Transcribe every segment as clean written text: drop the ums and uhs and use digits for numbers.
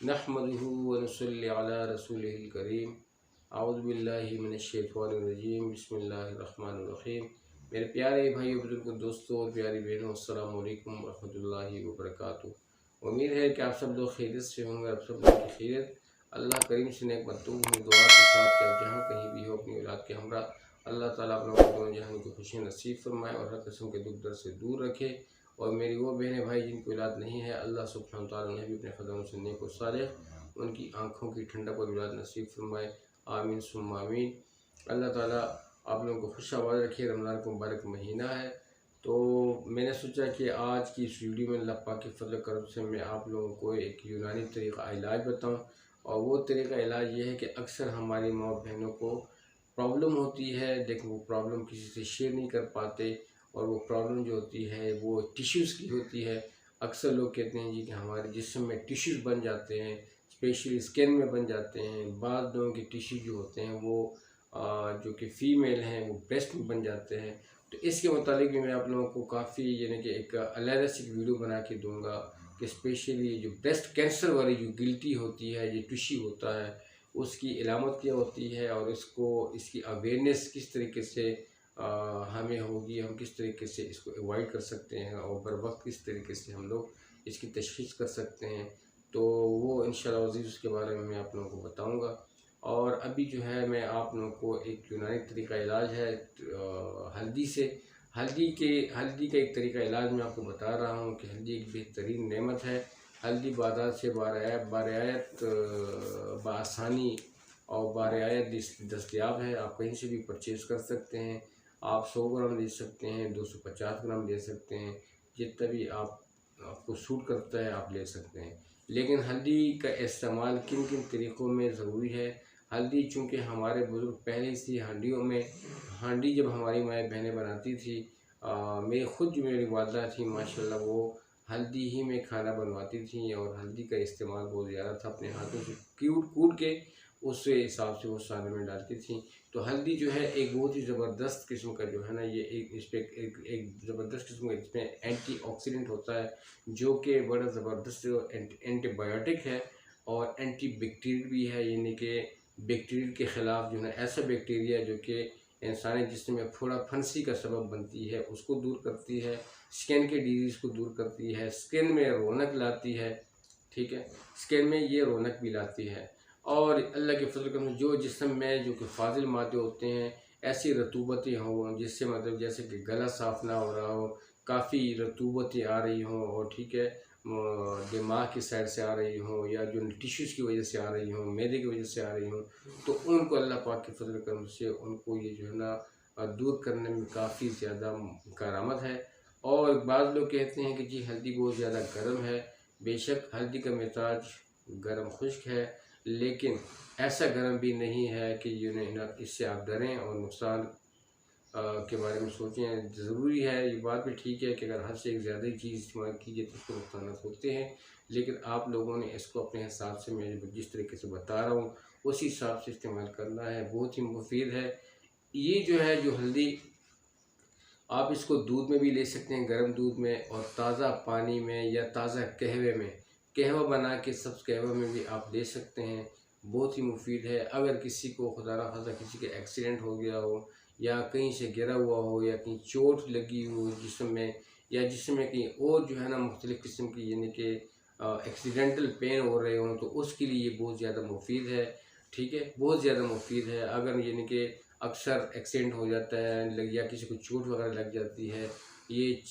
नहमदुहु व नसल्ली अला रसूलिहिल करीम। औज़ु बिल्लाहि मिनश्शैतानिर रजीम। बिस्मिल्लाहिर रहमानिर रहीम। मेरे प्यारे भाइयों, बुजुर्गों, दोस्तों और प्यारी बहनों, अस्सलामु अलैकुम व रहमतुल्लाहि व बरकातुहू। उम्मीद है कि आप सब लोग खैरियत से होंगे। आप सब लोग की खैरियत अल्लाह करीम से नेक मतलूब है दुआ के साथ कि आप जहाँ कहीं भी हो अपनी औलाद के हमरा अल्लाह ताला आप लोगों को दोनों जहान की खुशी नसीब फरमाए और हर किस्म के दुख दर्द से दूर रखे। और मेरी वो बहनें भाई जिनकी औलाद नहीं है, अल्लाह सुब्हानहू व तआला उन्हें भी अपने ख़ज़ानों से नेक और सालेह उनकी आँखों की ठंडक और औलाद नसीब फरमाए। आमीन सुम्मा आमीन। अल्लाह ताला आप लोगों को खुशहाल रखे। रमज़ान का मुबारक महीना है, तो मैंने सोचा कि आज की इस वीडियो में अल्लाह पाक के फज़ल करम से मैं आप लोगों को एक यूनानी तरीक़ा इलाज बताऊं। और वो तरीक़ा इलाज ये है कि अक्सर हमारी माँ बहनों को प्रॉब्लम होती है, लेकिन वो प्रॉब्लम किसी से शेयर नहीं कर पाते। और वो प्रॉब्लम जो होती है वो टिश्यूज़ की होती है। अक्सर लोग कहते हैं जी कि हमारे जिस्म में टिश्यूज़ बन जाते हैं, स्पेशली स्किन में बन जाते हैं। बाद लोगों के टिश्यू जो होते हैं वो जो कि फ़ीमेल हैं वो ब्रेस्ट में बन जाते हैं। तो इसके मुतालिक भी मैं आप लोगों को काफ़ी यानी कि एक अलहदा से वीडियो बना के दूँगा कि स्पेशली जो ब्रेस्ट कैंसर वाली जो गिल्टी होती है, ये टिश्यू होता है, उसकी इलामत क्या होती है और इसकी अवेयरनेस किस तरीके से हमें होगी, हम किस तरीके से इसको अवॉइड कर सकते हैं और बर वक्त किस तरीके से हम लोग इसकी तशख़ीस कर सकते हैं। तो वो इंशाअल्लाह अज़ीज़ उसके बारे में मैं आप लोगों को बताऊँगा। और अभी जो है मैं आप लोगों को एक यूनानी तरीक़ा इलाज है हल्दी से हल्दी का एक तरीक़ा इलाज मैं आपको बता रहा हूँ कि हल्दी एक बेहतरीन नेमत है। हल्दी बाज़ार से बारियात बआसानी और बारियात दस्तयाब है। आप कहीं से भी परचेज़ कर सकते हैं। आप 100 ग्राम ले सकते हैं, 250 ग्राम ले सकते हैं, जितना भी आपको सूट करता है आप ले सकते हैं। लेकिन हल्दी का इस्तेमाल किन किन तरीक़ों में ज़रूरी है। हल्दी चूँकि हमारे बुज़ुर्ग पहले से हांडी जब हमारी माएँ बहनें बनाती थी, मेरी ख़ुद जो मेरी वालदा थी माशाल्लाह वो हल्दी ही में खाना बनवाती थी और हल्दी का इस्तेमाल बहुत ज़्यादा था। अपने हाथों से कूट के उस हिसाब से वो खाने में डालती थी। तो हल्दी जो है एक बहुत ही ज़बरदस्त किस्म का जो है ना, ये इस पर एक ज़बरदस्त किस्म का इसमें एंटीऑक्सीडेंट होता है, जो कि बड़ा ज़बरदस्त एंटीबायोटिक है और एंटी बैक्टीरियल भी है। यानी कि बैक्टीरिया के ख़िलाफ़ जो है ऐसा बैक्टीरिया जो कि इंसानी जिस्म में फोड़ा फंसी का सबब बनती है उसको दूर करती है, स्किन के डिजीज़ को दूर करती है, स्किन में रौनक लाती है। ठीक है, स्किन में ये रौनक भी लाती है। और अल्लाह के फजल करम जो जिस्म में जो कि फाजिल मादे होते हैं, ऐसी रतूबतें हों जिससे मतलब जैसे कि गला साफ़ ना हो रहा हो, काफ़ी रतूबतें आ रही हों और ठीक है दिमाग की साइड से आ रही हों या जो टिश्यूज़ की वजह से आ रही हों, मैदे की वजह से आ रही हों, तो उनको अल्लाह पाक के फजल करम से उनको ये जो है ना दूर करने में काफ़ी ज़्यादा करामत है। और बाज़ लोग कहते हैं कि जी हल्दी बहुत ज़्यादा गर्म है। बेशक हल्दी का मिजाज गर्म खुश्क है, लेकिन ऐसा गर्म भी नहीं है कि इससे आप डरें और नुकसान के बारे में सोचें। ज़रूरी है, ये बात भी ठीक है कि अगर हद से एक ज़्यादा ही चीज़ इस्तेमाल कीजिए तो उसको नुकसान होते हैं, लेकिन आप लोगों ने इसको अपने हिसाब से मैं जिस तरीके से बता रहा हूँ उसी हिसाब से इस्तेमाल करना है। बहुत ही मुफीद है ये जो है जो हल्दी। आप इसको दूध में भी ले सकते हैं, गर्म दूध में, और ताज़ा पानी में या ताज़ा कहवे में, कहवा बना के सब्ज़ कहवा में भी आप ले सकते हैं। बहुत ही मुफीद है। अगर किसी को खुदा ना खास्ता किसी के एक्सीडेंट हो गया हो या कहीं से गिरा हुआ हो या कहीं चोट लगी हो जिस्म में या जिस्म में कहीं और जो है ना मुख्तलिफ़ किस्म की यानी कि एक्सीडेंटल पेन हो रहे हों, तो उसके लिए ये बहुत ज़्यादा मुफीद है। ठीक है, बहुत ज़्यादा मुफीद है। अगर यानी कि अक्सर एक्सीडेंट हो जाता है या किसी को चोट वगैरह लग जाती है, ये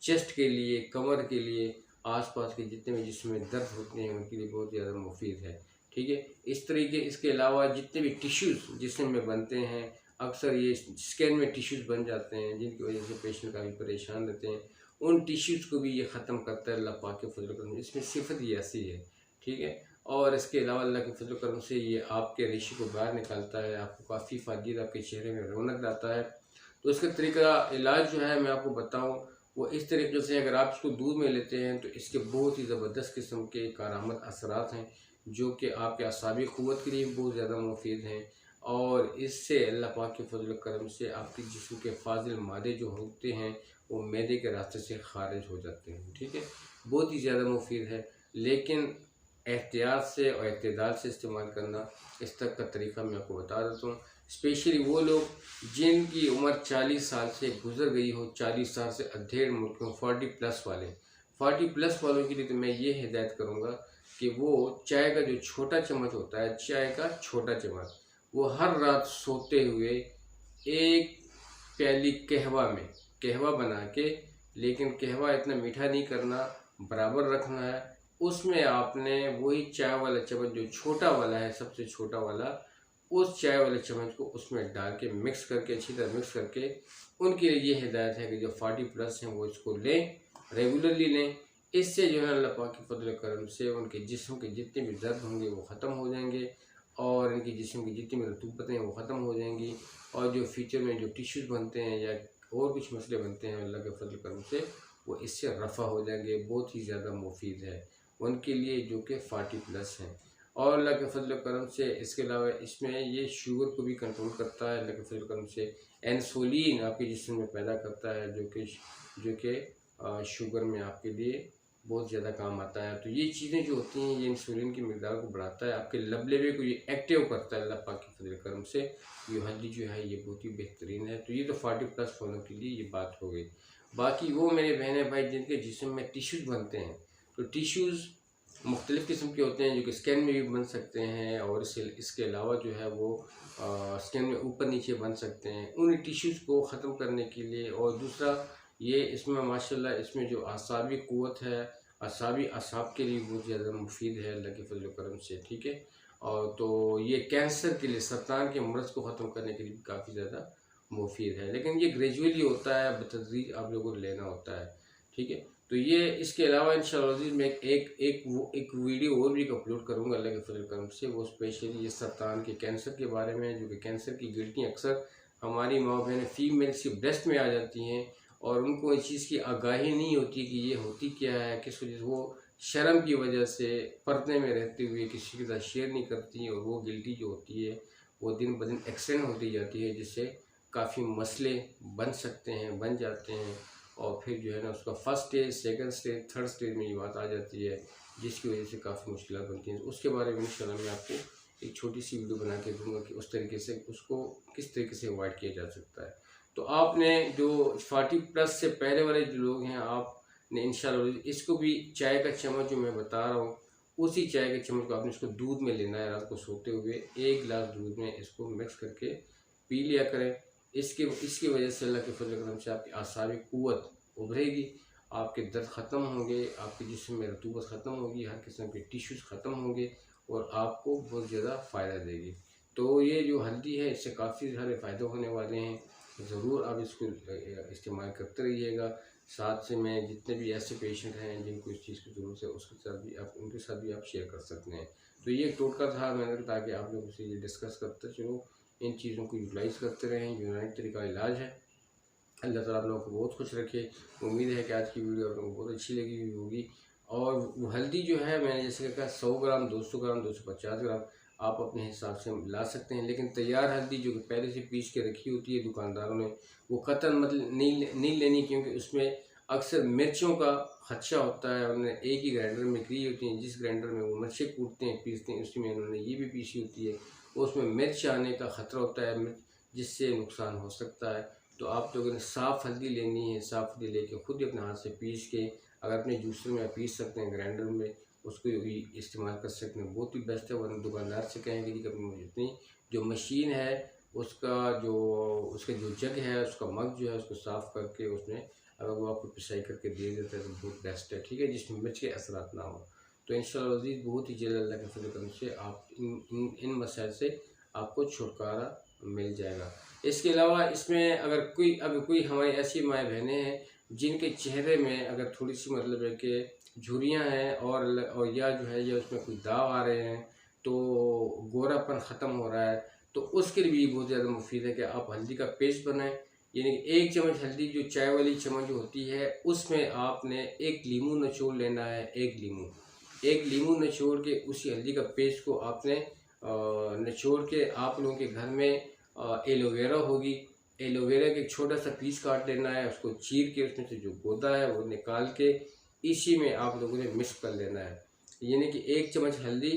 चेस्ट के लिए, कमर के लिए, आसपास के जितने भी जिस्म में दर्द होते हैं उनके लिए बहुत ज़्यादा मुफीद है। ठीक है, इस तरीके इसके अलावा जितने भी टिश्यूज़ जिस्म में बनते हैं, अक्सर ये स्किन में टिश्यूज़ बन जाते हैं जिनकी वजह से पेशेंट काफ़ी परेशान रहते हैं, उन टिश्यूज़ को भी ये ख़त्म करता है अल्लाह पाक के फजल करम। इसमें सिफत ही ऐसी है। ठीक है, और इसके अलावा अल्लाह के फजल करम से ये आपके रेशे को बाहर निकालता है, आपको काफ़ी फ़ायदा, आपके चेहरे में रौनक लाता है। तो इसका तरीका इलाज जो है मैं आपको बताऊँ वो इस तरीके से, अगर आप इसको दूध में लेते हैं तो इसके बहुत ही ज़बरदस्त किस्म के कारामद असरात हैं जो कि आपके असाबी क़ुव्वत के लिए बहुत ज़्यादा मुफीद हैं। और इससे अल्लाह पाक के फजल करम से आपके जिस्म के फाजिल मादे जो होते हैं वो मैदे के रास्ते से ख़ारिज हो जाते हैं। ठीक है, बहुत ही ज़्यादा मुफीद है। लेकिन एहतियात से और इक़्तिदार से इस्तेमाल करना, इस तक का तरीक़ा मैं आपको बता देता हूँ। स्पेशली वो लोग जिनकी उम्र 40 साल से गुज़र गई हो, 40 साल से अधेड़ मुल्क में, 40+ वाले, 40+ वालों के लिए तो मैं ये हिदायत करूँगा कि वो चाय का जो छोटा चम्मच होता है, चाय का छोटा चम्मच, वो हर रात सोते हुए एक प्याली कहवा में, कहवा बना के, लेकिन कहवा इतना मीठा नहीं करना, बराबर रखना है। उसमें आपने वही चाय वाला चम्मच जो छोटा वाला है, सबसे छोटा वाला, उस चाय वाले चम्मच को उसमें डाल के मिक्स करके, अच्छी तरह मिक्स करके, उनके लिए ये हिदायत है कि जो 40+ हैं वो इसको लें, रेगुलरली लें। इससे जो है अल्लाह पाक के फजल करम से उनके जिस्म के जितने भी दर्द होंगे वो ख़त्म हो जाएंगे, और इनकी जिस्म की जितनी भी रतूबतें हैं वो ख़त्म हो जाएंगी, और जो फ्यूचर में जो टिश्यूज़ बनते हैं या और कुछ मसले बनते हैं अल्लाह के फजल करम से, वो इससे रफ़ा हो जाएंगे। बहुत ही ज़्यादा मुफीद है उनके लिए जो कि 40+ हैं। और अल्लाह के फजल करम से इसके अलावा इसमें ये शुगर को भी कंट्रोल करता है। अल्लाह के फजल करम से इंसुलिन आपके जिस्म में पैदा करता है, जो कि शुगर में आपके लिए बहुत ज़्यादा काम आता है। तो ये चीज़ें जो होती हैं, ये इंसुलिन की मकदार को बढ़ाता है, आपके लबलेबे को ये एक्टिव करता है अल्लाह पाक के फजल करम से। ये हल्दी जो है ये बहुत ही बेहतरीन है। तो ये तो 40+ वालों के लिए ये बात हो गई। बाकी वो मेरे बहन भाई जिनके जिस्म में टिश्यूज़ बनते हैं, तो टिश्यूज़ मुख्तलिफ़ किस्म के होते हैं, जो कि स्किन में भी बन सकते हैं, और इसके अलावा जो है वो स्किन में ऊपर नीचे बन सकते हैं। उन टिश्यूज़ को ख़त्म करने के लिए, और दूसरा ये इसमें माशाल्लाह इसमें जो आसाबी क़ुव्वत है, असाब के लिए बहुत ज़्यादा मुफीद है अल्लाह के फजल करम से, ठीक है। और तो ये कैंसर के लिए, सरतान के मर्ज़ को ख़त्म करने के लिए भी काफ़ी ज़्यादा मुफीद है, लेकिन ये ग्रेजुअली होता है, बतदरीज आप लोगों को लेना होता है, ठीक है। तो ये इसके अलावा इंशाअल्लाह मैं एक वीडियो और भी अपलोड करूँगा अल्लाह के फजल करम से, वो स्पेशली ये सरतान के कैंसर के बारे में, जो कि कैंसर की गिल्टियाँ अक्सर हमारी माँ बहनें फीमेल्स की ब्रेस्ट में आ जाती हैं, और उनको इस चीज़ की आगाही नहीं होती कि ये होती क्या है, किस वजह से वो शर्म की वजह से पर्दे में रहते हुए किसी के साथ शेयर नहीं करती, और वो गिल्टी जो होती है वो दिन ब दिन एक्सटेंड होती जाती है, जिससे काफ़ी मसले बन जाते हैं, और फिर जो है ना उसका first stage, second stage, third stage में ये बात आ जाती है, जिसकी वजह से काफ़ी मुश्किल बनती हैं। उसके बारे में इंशाल्लाह मैं आपको एक छोटी सी वीडियो बना के दूँगा कि उस तरीके से उसको किस तरीके से अवॉइड किया जा सकता है। तो आपने जो 40+ से पहले वाले जो लोग हैं, आपने इंशाल्लाह इसको भी चाय का चम्मच जो मैं बता रहा हूँ, उसी चाय के चम्मच को आपने इसको दूध में लेना है। रात को सोते हुए 1 गिलास दूध में इसको मिक्स करके पी लिया करें। इसकी वजह से अल्लाह के फजल करम से आपकी आसाबी क़ुव्वत उभरेगी, आपके दर्द ख़त्म होंगे, आपके जिस्म में रतूबत ख़त्म होगी, हर किस्म के टिश्यूज़ ख़त्म होंगे, और आपको बहुत ज़्यादा फ़ायदा देगी। तो ये जो हल्दी है इससे काफ़ी सारे फ़ायदे होने वाले हैं, ज़रूर आप इसको इस्तेमाल करते रहिएगा। साथ से मैं जितने भी ऐसे पेशेंट हैं जिनको इस चीज़ की ज़रूरत है, उनके साथ भी आप शेयर कर सकते हैं। तो ये एक टोटका था मैंने, ताकि आप लोगों से ये डिस्कस करते चलो, इन चीज़ों को यूटिलाइज़ करते रहें। यूनानी तरीका इलाज है। अल्लाह ताला आप लोगों को बहुत खुश रखे। उम्मीद है कि आज की वीडियो आप लोगों को बहुत अच्छी लगी हुई होगी। और वो हल्दी जो है मैंने जैसे कहा 100 ग्राम, 200 ग्राम, 250 ग्राम आप अपने हिसाब से ला सकते हैं, लेकिन तैयार हल्दी जो कि पहले से पीस के रखी होती है दुकानदारों ने, वो कतई मतलब नहीं लेनी, क्योंकि उसमें अक्सर मिर्चों का खदशा होता है। उन्होंने एक ही ग्राइंडर में की होती हैं, जिस ग्राइंडर में वो मिर्चें कूटते हैं, पीसते हैं, उसी में उन्होंने ये भी पीसी होती है, उसमें मिर्च आने का ख़तरा होता है, जिससे नुकसान हो सकता है। तो आप लोगों ने साफ़ हल्दी लेनी है, साफ़ हल्दी लेके खुद ही अपने हाथ से पीस के, अगर अपने जूसर में पीस सकते हैं, ग्राइंडर में उसको भी इस्तेमाल कर सकते हैं, बहुत ही बेस्ट है। वरना दुकानदार से कहेंगे कि मुझे इतनी जो मशीन है उसका जो जग है, उसका मग जो है, उसको साफ़ करके उसमें अगर वो आपको पिसाई करके दे देता है तो बहुत बेस्ट है, ठीक है, जिसमें मिर्च के असरात ना हो। तो इंशाअल्लाह अज़ीज़ बहुत ही जल्द अल्लाह के फज़ल करम से आप इन मसाइल से आपको छुटकारा मिल जाएगा। इसके अलावा इसमें अगर कोई हमारी ऐसी माएँ बहनें हैं जिनके चेहरे में अगर थोड़ी सी मतलब है कि झुर्रियाँ हैं, और या जो है या उसमें कुछ दाग आ रहे हैं, तो गोरापन ख़त्म हो रहा है, तो उसके लिए भी बहुत ज़्यादा मुफीद है कि आप हल्दी का पेस्ट बनाएं। यानी कि 1 चम्मच हल्दी, जो चाय वाली चम्मच जो होती है, उसमें आपने 1 लीमू निचोड़ लेना है। 1 लीमू निचोड़ के उसी हल्दी का पेस्ट को आपने निचोड़ के, आप लोगों के घर में एलोवेरा होगी, एलोवेरा के एक छोटा सा पीस काट लेना है, उसको चीर के उसमें से जो गूदा है वो निकाल के इसी में आप लोगों ने मिक्स कर लेना है। यानी कि 1 चम्मच हल्दी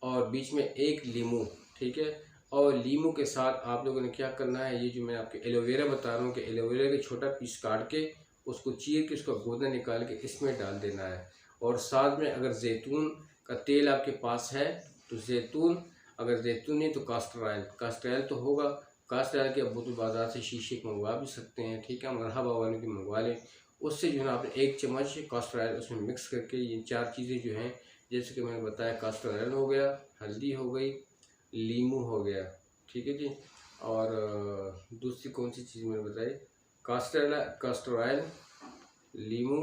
और बीच में 1 लीमू, ठीक है। और लीमू के साथ आप लोगों ने क्या करना है, ये जो मैं आपको एलोवेरा बता रहा हूँ कि एलोवेरा का छोटा पीस काट के उसको चीर के उसका गूदा निकाल के इसमें डाल देना है। और साथ में अगर जैतून का तेल आपके पास है तो जैतून, अगर जैतून नहीं तो कास्टर ऑयल तो होगा। कास्टर ऑयल के अब बोतल बाज़ार से शीशे की मंगवा भी सकते हैं, ठीक है, मरहबा वालों की मंगवा लें। उससे जो है ना आपने 1 चम्मच कास्टर ऑयल उसमें मिक्स करके ये 4 चीज़ें जो हैं, जैसे कि मैंने बताया, कास्टर ऑयल हो गया, हल्दी हो गई, लीमू हो गया, ठीक है जी। और दूसरी कौन सी चीज़ मैंने बताई, कास्टर ऑयल, लीमू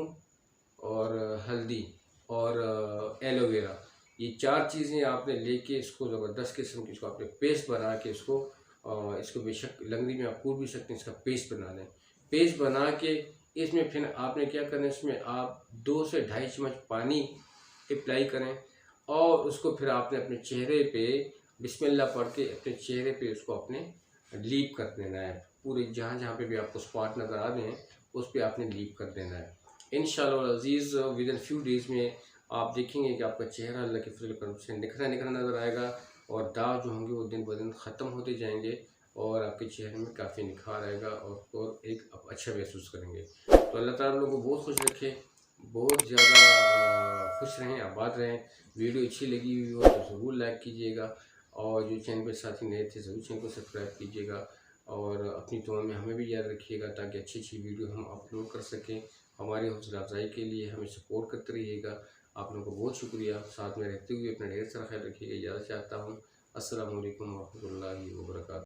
और हल्दी और एलोवेरा, ये 4 चीज़ें आपने लेके इसको ज़बरदस्त किस्म की इसको आपने पेस्ट बना के इसको बेशक लंगड़ी में आप कूट भी सकते हैं, इसका पेस्ट बना लें। पेस्ट बना के इसमें फिर आपने क्या करना है, इसमें आप 2 से ढाई चम्मच पानी अप्लाई करें और उसको फिर आपने अपने चेहरे पे बिस्मिल्लाह पढ़ के अपने चेहरे पे उसको अपने लीप कर देना है। पूरे जहाँ जहाँ पे भी आपको स्पॉट नज़र आ रहे हैं उस पर आपने लीप कर देना है। इंशाअल्लाह अज़ीज़ विद इन फ्यू डेज़ में आप देखेंगे कि आपका चेहरा अल्लाह के फज़ल करम से निखरा निखरा नज़र आएगा और दाग जो होंगे वो दिन ब दिन ख़त्म होते जाएंगे और आपके चेहरे में काफ़ी निखार आएगा और एक आप अच्छा महसूस करेंगे। तो अल्लाह ताला आप लोगों को बहुत खुश रखे, बहुत ज़्यादा खुश रहें, आबाद रहें। वीडियो अच्छी लगी हुई हो तो ज़रूर लाइक कीजिएगा और जो चैनल पर साथी नए थे ज़रूर चैनल को सब्सक्राइब कीजिएगा और अपनी दुआ में हमें भी याद रखिएगा ताकि अच्छी अच्छी वीडियो हम अपलोड कर सकें। हमारी हौसला अफजाई के लिए हमें सपोर्ट करते रहिएगा। आप लोगों को बहुत शुक्रिया। साथ में रहते हुए अपना ढेर सारा ख्याल रखिएगा, इजाज़त चाहता हूँ। अस्सलामु अलैकुम वरहमतुल्लाहि वबरकातुहू।